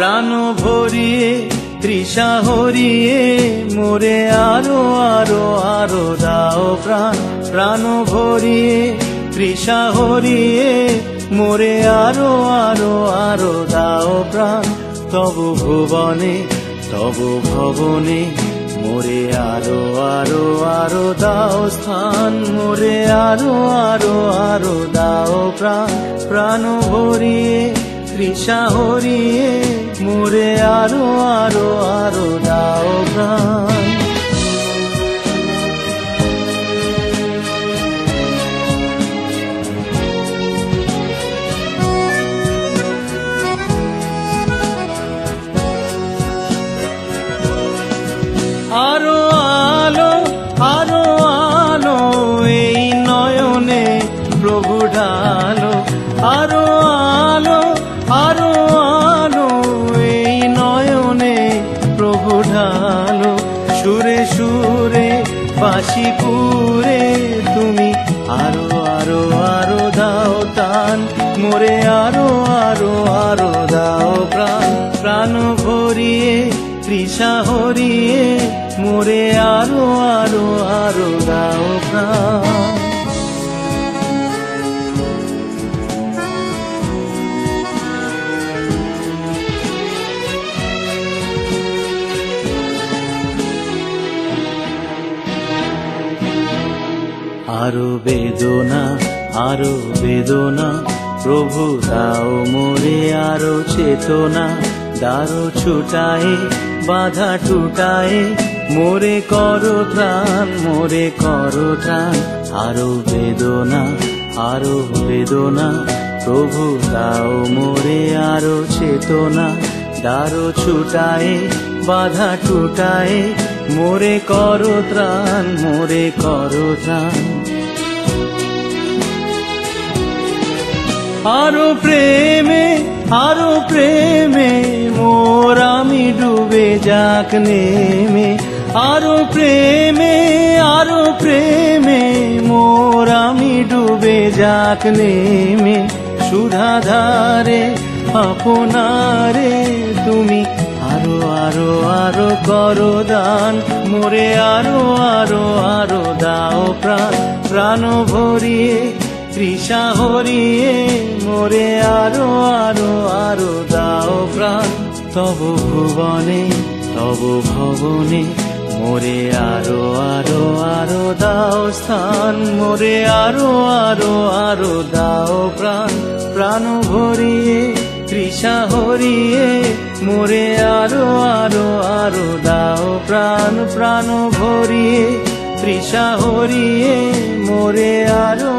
প্রাণ ভরিয়ে তৃষা হরিয়ে মোরে আরো আরো আরো দাও প্রাণ। প্রাণ ভরিয়ে তৃষা হরিয়ে মোরে আরো আরো আরো দাও প্রাণ। তবু ভুবনে তবু ভবনে মোরে আরো আরো আরো দাও স্থান। মোরে আরো আরো আরো দাও প্রাণ। প্রাণ ভরিয়ে তৃষা হরিয়ে মোরে আরো আরো আরো দাও প্রাণ। আরো আলো আরো আলো এই নয়নে প্রভু ঢালো। আরো আলো আরো আলো এই নয়নে প্রভু ঢালো। সুরে সুরে বাঁশি পুরে তুমি আরো আরো আরো দাও তান। মোরে আরো আরো আরো দাও প্রাণ। প্রাণ ভরিয়ে তৃষা হরিয়ে মোরে আরো আরো আরো দাও প্রাণ। আরো বেদনা আরো বেদনা প্রভু দাও মোরে আরো চেতনা। দারো ছুটায়ে বাধা টুটায়ে মোরে করো ত্রাণ। মোরে করো ত্রাণ। আরো বেদনা আরো বেদনা প্রভু দাও মোরে আরো চেতনা। দারো ছুটায়ে বাধা টুটায়ে মোরে করো ত্রাণ। মোরে করো ত্রাণ। আরো প্রেমে মোর আমি ডুবে যাক নেমে। আরো প্রেমে মোর আমি ডুবে যাক নেমে। সুধাধারে আপনারে তুমি আরো আরো আরো করো দান। মোরে আরো আরো আরো দাও প্রাণ। প্রাণ ভরিয়ে তৃষা হরিয়ে মোরে আরো আরো আরো দাও প্রাণ। তবু ভুবনে তবু ভবনে মোরে আরো আরো আরো দাও স্থান। মোরে আরো আরো আরো দাও প্রাণ। প্রাণ ভরিয়ে তৃষা হরিয়ে মোরে আরো আরো আরো দাও প্রাণ। প্রাণ ভরিয়ে তৃষা হরিয়ে মোরে আরো